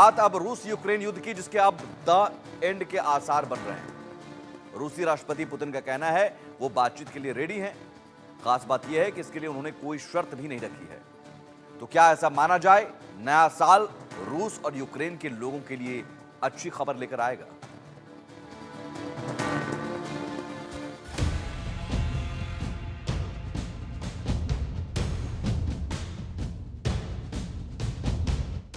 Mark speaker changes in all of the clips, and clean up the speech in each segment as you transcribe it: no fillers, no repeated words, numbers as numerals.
Speaker 1: बात अब रूस यूक्रेन युद्ध की, जिसके अब द एंड के आसार बन रहे हैं। रूसी राष्ट्रपति पुतिन का कहना है वो बातचीत के लिए रेडी हैं। खास बात यह है कि इसके लिए उन्होंने कोई शर्त भी नहीं रखी है। तो क्या ऐसा माना जाए, नया साल रूस और यूक्रेन के लोगों के लिए अच्छी खबर लेकर आएगा?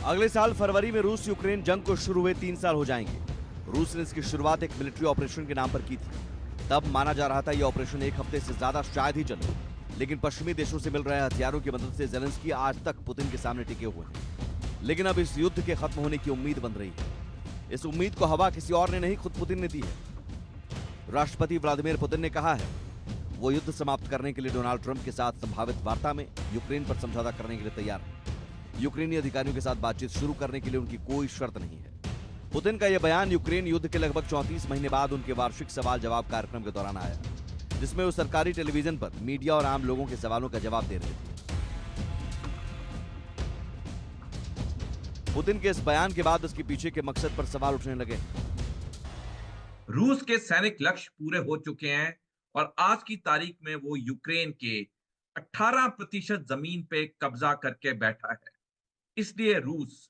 Speaker 1: अगले साल फरवरी में रूस यूक्रेन जंग को शुरू हुए 3 साल हो जाएंगे। रूस ने इसकी शुरुआत एक मिलिट्री ऑपरेशन के नाम पर की थी। तब माना जा रहा था यह ऑपरेशन 1 हफ्ते से ज्यादा शायद ही चले, लेकिन पश्चिमी देशों से मिल रहे हथियारों की मदद से जेलेंस्की आज तक पुतिन के सामने टिके हुए हैं। लेकिन अब इस युद्ध के खत्म होने की उम्मीद बन रही है। इस उम्मीद को हवा किसी और ने नहीं, खुद पुतिन ने दी है। राष्ट्रपति व्लादिमीर पुतिन ने कहा है वो युद्ध समाप्त करने के लिए डोनाल्ड ट्रंप के साथ संभावित वार्ता में यूक्रेन पर समझौता करने के लिए तैयार है। यूक्रेनी अधिकारियों के साथ बातचीत शुरू करने के लिए उनकी कोई शर्त नहीं है। पुतिन का यह बयान यूक्रेन युद्ध के लगभग 34 महीने बाद उनके वार्षिक सवाल जवाब कार्यक्रम के दौरान आया, जिसमें वो सरकारी टेलीविजन पर मीडिया और आम लोगों के सवालों का जवाब दे रहे थे। पुतिन के इस बयान के बाद उसके पीछे के मकसद पर सवाल उठने लगे।
Speaker 2: रूस के सैनिक लक्ष्य पूरे हो चुके हैं और आज की तारीख में वो यूक्रेन के 18% जमीन पे कब्जा करके बैठा है। इसलिए रूस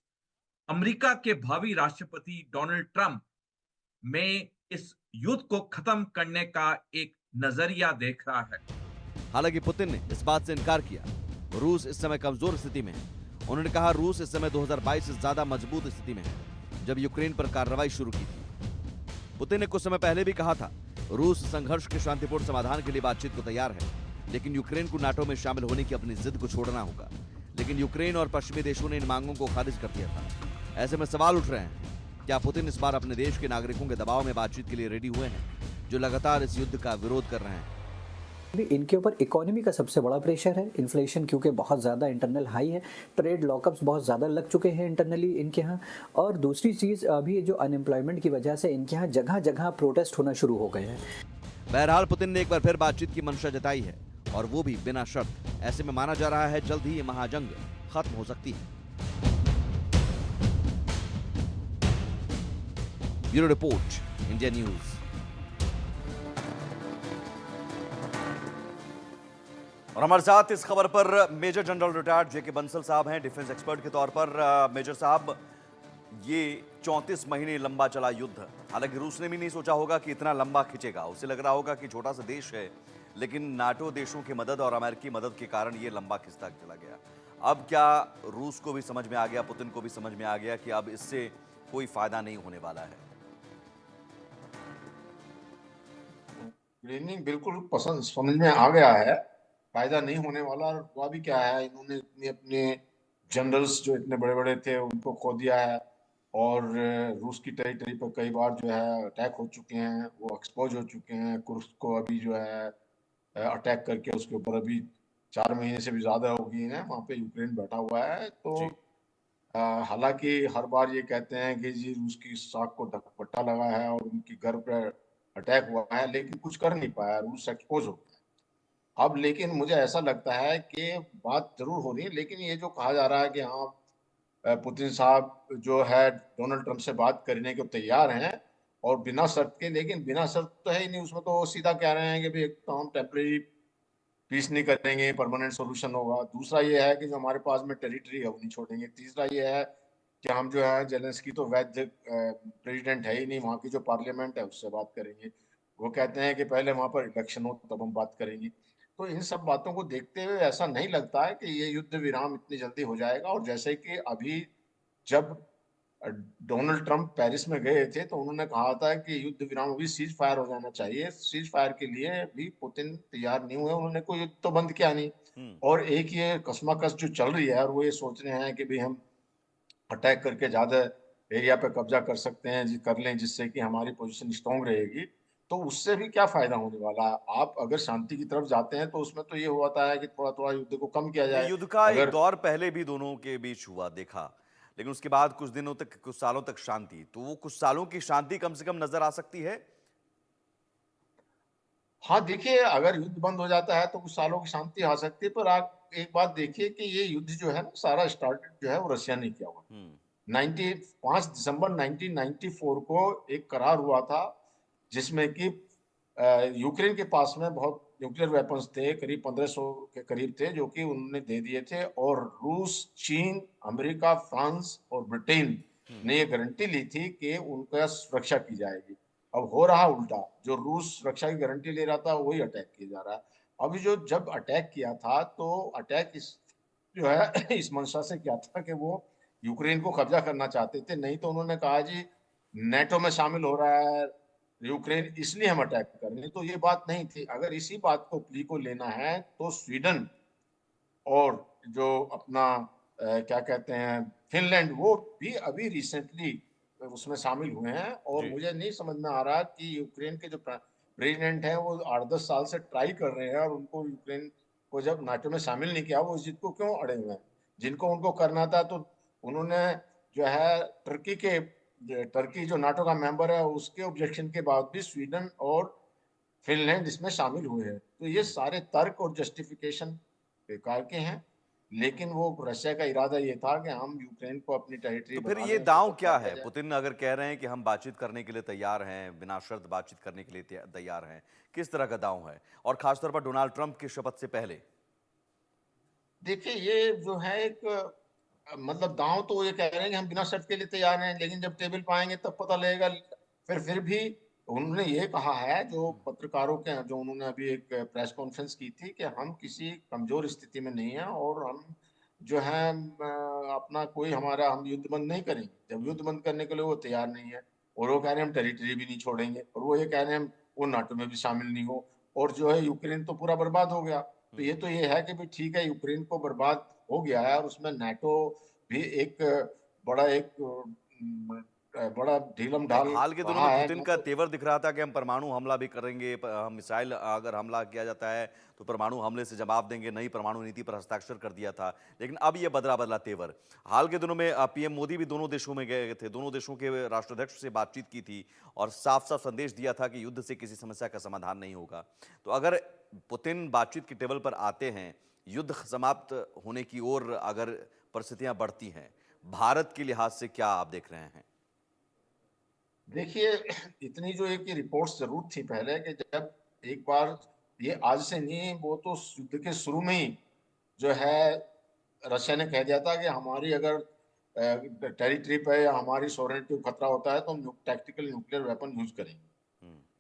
Speaker 2: अमेरिका के भावी राष्ट्रपति डोनाल्ड ट्रंप में इस युद्ध को खत्म करने का एक नजरिया देख रहा है।
Speaker 1: हालांकि पुतिन ने इस बात से इनकार किया। रूस इस समय कमजोर स्थिति में है। उन्होंने कहा रूस इस समय 2022 से ज्यादा मजबूत स्थिति में है, जब यूक्रेन पर कार्रवाई शुरू की थी। पुतिन ने कुछ समय पहले भी कहा था रूस संघर्ष के शांतिपूर्ण समाधान के लिए बातचीत को तैयार है, लेकिन यूक्रेन को नाटो में शामिल होने की अपनी जिद को छोड़ना होगा। लेकिन यूक्रेन और पश्चिमी देशों ने इन मांगों को खारिज कर दिया था। ऐसे में सवाल उठ रहे हैं, क्या पुतिन इस बार अपने देश के नागरिकों के दबाव में बातचीत के लिए रेडी हुए हैं, जो लगातार इस युद्ध का विरोध कर रहे हैं?
Speaker 3: इनके ऊपर इकोनॉमी का सबसे बड़ा प्रेशर है। इन्फ्लेशन क्योंकि बहुत ज़्यादा इंटरनल हाई है, ट्रेड लॉकअप्स बहुत ज़्यादा लग चुके हैं इंटरनली इनके यहाँ। और दूसरी चीज़, अभी जो अनएम्प्लॉयमेंट की वजह से इनके यहाँ जगह जगह प्रोटेस्ट होना शुरू हो गए हैं।
Speaker 1: बहरहाल पुतिन ने एक बार फिर बातचीत की मंशा जताई है, और वो भी बिना शर्त। ऐसे में माना जा रहा है जल्द ही ये महाजंग खत्म हो सकती है। Bureau report, India news. और हमारे साथ इस खबर पर मेजर जनरल रिटायर्ड जेके बंसल साहब हैं, डिफेंस एक्सपर्ट के तौर पर। मेजर साहब, ये 34 महीने लंबा चला युद्ध, हालांकि रूस ने भी नहीं सोचा होगा कि इतना लंबा खिंचेगा। उसे लग रहा होगा कि छोटा सा देश है, लेकिन नाटो देशों की मदद और अमेरिकी मदद के कारण ये लंबा खिंचता चला गया। अब क्या रूस को भी समझ में आ गया, पुतिन को भी समझ में आ गया कि अब इससे कोई फायदा नहीं होने वाला है?
Speaker 4: ट्रेनिंग बिल्कुल पसंद समझ में आ गया है, फायदा नहीं होने वाला। और हुआ भी क्या है, इन्होंने इतने अपने जनरल्स जो इतने बड़े बड़े थे उनको खो दिया है, और रूस की टेरिटरी पर कई बार जो है अटैक हो चुके हैं, वो एक्सपोज हो चुके हैं। कुर्स्क को अभी जो है अटैक करके उसके ऊपर अभी 4 महीने से भी ज्यादा हो गई है, वहाँ पे यूक्रेन बैठा हुआ है। तो हालांकि हर बार ये कहते हैं कि जी रूस की साख को पट्टा लगा है और उनकी घर पर अटैक हुआ है, लेकिन कुछ कर नहीं पाया, रूस एक्सपोज हो गया। अब लेकिन मुझे ऐसा लगता है कि बात जरूर हो रही है, लेकिन ये जो कहा जा रहा है कि हाँ पुतिन साहब जो है डोनाल्ड ट्रंप से बात करने को तैयार हैं और बिना शर्त के, लेकिन बिना शर्त तो है ही नहीं उसमें। तो वो सीधा कह रहे हैं कि भाई एक तो हम टेम्परेरी पीस नहीं करेंगे, परमानेंट सोल्यूशन होगा। दूसरा ये है कि जो हमारे पास में टेरिटरी है वो नहीं छोड़ेंगे। तीसरा ये है कि हम जो है जेलेंस्की तो वैध प्रेसिडेंट है ही नहीं, वहाँ की जो पार्लियामेंट है उससे बात करेंगे। वो कहते हैं कि पहले वहाँ पर इलेक्शन हो तब हम बात करेंगे। तो इन सब बातों को देखते हुए ऐसा नहीं लगता है कि ये युद्ध विराम इतनी जल्दी हो जाएगा। और जैसे कि अभी जब डोनाल्ड ट्रंप पेरिस में गए थे तो उन्होंने कहा था कि युद्ध विराम अभी सीज फायर हो जाना चाहिए। सीज फायर के लिए भी पुतिन तैयार नहीं हुए, उन्होंने कोई युद्ध तो बंद किया नहीं। और एक ये कशमकश जो चल रही है, और वो ये सोच रहे हैं कि भाई हम अटैक करके ज्यादा एरिया पे कब्जा कर सकते हैं, कर लें, जिससे कि हमारी पोजीशन स्ट्रांग रहेगी। तो उससे भी क्या फायदा होने वाला है? आप अगर शांति की तरफ जाते हैं तो उसमें तो ये होता है कि थोड़ा थोड़ा युद्ध को कम किया
Speaker 1: ये
Speaker 4: जाए।
Speaker 1: युद्ध का एक
Speaker 4: अगर
Speaker 1: दौर पहले भी दोनों के बीच हुआ, देखा, लेकिन उसके बाद कुछ दिनों तक, कुछ सालों तक शांति। तो वो कुछ सालों की शांति कम से कम नजर आ सकती है।
Speaker 4: हाँ देखिए, अगर युद्ध बंद हो जाता है तो कुछ सालों की शांति आ सकती है, पर आप एक बात देखिए कि ये युद्ध जो है ना सारा स्टार्टेड जो है वो रशिया ने किया हुआ। 5 दिसंबर 1994 को एक करार हुआ था, जिसमें कि यूक्रेन के पास में बहुत न्यूक्लियर वेपन्स थे, करीब 1500 के करीब थे, जो कि उन्होंने दे दिए थे। और रूस, चीन, अमेरिका, फ्रांस और ब्रिटेन ने ये गारंटी ली थी कि उनका सुरक्षा की जाएगी। अब हो रहा उल्टा, जो रूस सुरक्षा की गारंटी ले रहा था वही अटैक किया जा रहा है। अभी जो जब अटैक किया था तो अटैक इस जो है इस मंशा से किया था कि वो यूक्रेन को कब्जा करना चाहते थे। नहीं तो उन्होंने कहा जी नेटो में शामिल हो रहा है यूक्रेन, इसलिए हम अटैक कर रहे हैं। तो ये बात नहीं थी। अगर इसी बात को प्ली को लेना है तो स्वीडन और जो अपना क्या कहते हैं फिनलैंड, वो भी अभी रिसेंटली उसमें शामिल हुए हैं। और
Speaker 1: जी।
Speaker 4: मुझे नहीं समझ में आ रहा कि यूक्रेन के जो प्रेसिडेंट हैं वो 8-10 साल से ट्राई कर रहे हैं, और उनको यूक्रेन को जब नाटो में शामिल नहीं किया, वो इस जिद को क्यों अड़े हुए हैं? जिनको उनको करना था तो उन्होंने जो है टर्की जो नाटो का मेंबर है उसके ऑब्जेक्शन के बाद भी स्वीडन और फिनलैंड इसमें शामिल हुए हैं। तो ये सारे तर्क और जस्टिफिकेशन बेकार के हैं। लेकिन वो रशिया का इरादा ये था कि हम यूक्रेन को अपनी टेरिटरी
Speaker 1: तो फिर
Speaker 4: बना
Speaker 1: ये
Speaker 4: लें, उसको
Speaker 1: दांव
Speaker 4: कब्जा
Speaker 1: क्या
Speaker 4: किया
Speaker 1: है?
Speaker 4: जाए।
Speaker 1: पुतिन अगर कह रहे हैं कि हम बातचीत करने के लिए तैयार हैं, बिना शर्त बातचीत करने के लिए तैयार हैं, किस तरह का दांव है? और खासतौर पर डोनाल्ड ट्रंप की शपथ से पहले।
Speaker 4: देखिए ये जो है एक मतलब दांव तो ये कह रहे हैं कि हम बिना शर्त के लिए तैयार हैं, लेकिन जब टेबल पे आएंगे तब पता लगेगा। फिर भी उन्होंने ये कहा है, जो पत्रकारों के जो उन्होंने अभी एक प्रेस कॉन्फ्रेंस की थी, कि हम किसी कमजोर स्थिति में नहीं हैं और हम जो है अपना कोई हमारा हम युद्ध बंद नहीं करेंगे। जब युद्ध बंद करने के लिए वो तैयार नहीं है, और वो कह रहे हैं हम टेरिटरी भी नहीं छोड़ेंगे, और वो ये कह रहे हैं हम वो नाटो में भी शामिल नहीं हो। और जो है यूक्रेन तो पूरा बर्बाद हो गया। तो ये है कि भाई ठीक है, यूक्रेन को बर्बाद हो गया है, और उसमें नाटो भी एक बड़ा एक बड़ा ढीलम
Speaker 1: नहीं,
Speaker 4: ढाल
Speaker 1: हाल के दिनों
Speaker 4: रहा
Speaker 1: में
Speaker 4: है
Speaker 1: पुतिन का
Speaker 4: नाटो।
Speaker 1: तेवर दिख रहा था कि हम परमाणु हमला भी करेंगे, हम मिसाइल अगर हमला किया जाता है तो परमाणु हमले से जवाब देंगे, नई परमाणु नीति पर हस्ताक्षर कर दिया था। लेकिन अब ये बदला बदला तेवर। हाल के दिनों में पीएम मोदी भी दोनों देशों में गए थे, दोनों देशों के राष्ट्राध्यक्ष से बातचीत की थी और साफ साफ संदेश दिया था कि युद्ध से किसी समस्या का समाधान नहीं होगा। तो अगर पुतिन बातचीत की टेबल पर आते हैं, युद्ध समाप्त होने की ओर अगर परिस्थितियां बढ़ती हैं, भारत के लिहाज से क्या आप देख रहे हैं?
Speaker 4: देखिए इतनी जो एक रिपोर्ट्स जरूर थी पहले, कि जब एक बार, ये आज से नहीं, वो तो युद्ध के शुरू में ही जो है रशिया ने कह दिया था कि हमारी अगर टेरिटरी पे या हमारी सॉवरेनिटी को खतरा होता है तो हम टैक्टिकल न्यूक्लियर वेपन यूज करेंगे।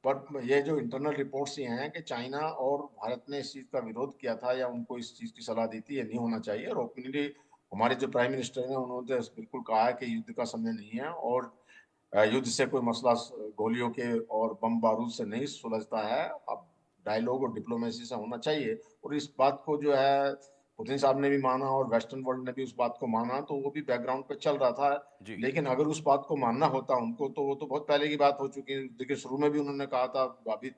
Speaker 4: पर ये जो इंटरनल रिपोर्ट्स ये हैं कि चाइना और भारत ने इस चीज़ का विरोध किया था, या उनको इस चीज़ की सलाह दी थी ये नहीं होना चाहिए। और ओपनली हमारे जो प्राइम मिनिस्टर हैं उन्होंने बिल्कुल कहा है कि युद्ध का समय नहीं है, और युद्ध से कोई मसला गोलियों के और बम बारूद से नहीं सुलझता है। अब डायलॉग और डिप्लोमेसी से होना चाहिए। और इस बात को जो है पुतिन साहब ने भी माना, और वेस्टर्न वर्ल्ड ने भी उस बात को माना, तो वो भी बैकग्राउंड पे चल रहा था।
Speaker 1: जी।
Speaker 4: लेकिन अगर उस बात को मानना होता उनको, तो वो तो बहुत पहले की बात हो चुकी है। देखिए शुरू में भी उन्होंने कहा था, अभी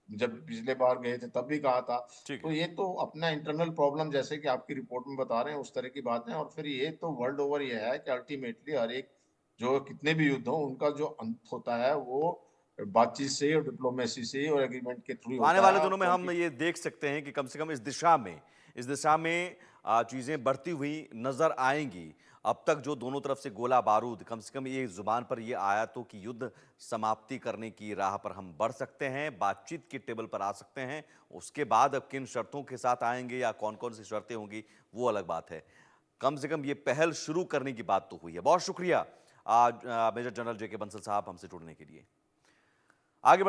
Speaker 4: जब पिछले बार गए थे तब भी कहा था।
Speaker 1: ठीक
Speaker 4: तो
Speaker 1: है।
Speaker 4: ये तो अपना इंटरनल प्रॉब्लम, जैसे कि आपकी रिपोर्ट में बता रहे हैं, उस तरह की बात है। और फिर ये तो वर्ल्ड ओवर ये है कि अल्टीमेटली हर एक जो कितने भी युद्ध हो, उनका जो अंत होता है वो बातचीत से और डिप्लोमेसी से और एग्रीमेंट के थ्रू ही
Speaker 1: तो आने
Speaker 4: होता
Speaker 1: वाले
Speaker 4: है।
Speaker 1: दिनों में हम
Speaker 4: क्योंकि
Speaker 1: ये देख सकते हैं कि कम से कम इस दिशा में चीजें बढ़ती हुई नजर आएंगी। अब तक जो दोनों तरफ से गोला बारूद, कम से कम ये जुबान पर ये आया तो कि युद्ध समाप्ति करने की राह पर हम बढ़ सकते हैं, बातचीत की टेबल पर आ सकते हैं। उसके बाद अब किन शर्तों के साथ आएंगे या कौन कौन सी शर्तें होंगी वो अलग बात है। कम से कम ये पहल शुरू करने की बात तो हुई है। बहुत शुक्रिया आज मेजर जनरल जेके बंसल साहब हमसे जुड़ने के लिए। आगे बढ़ते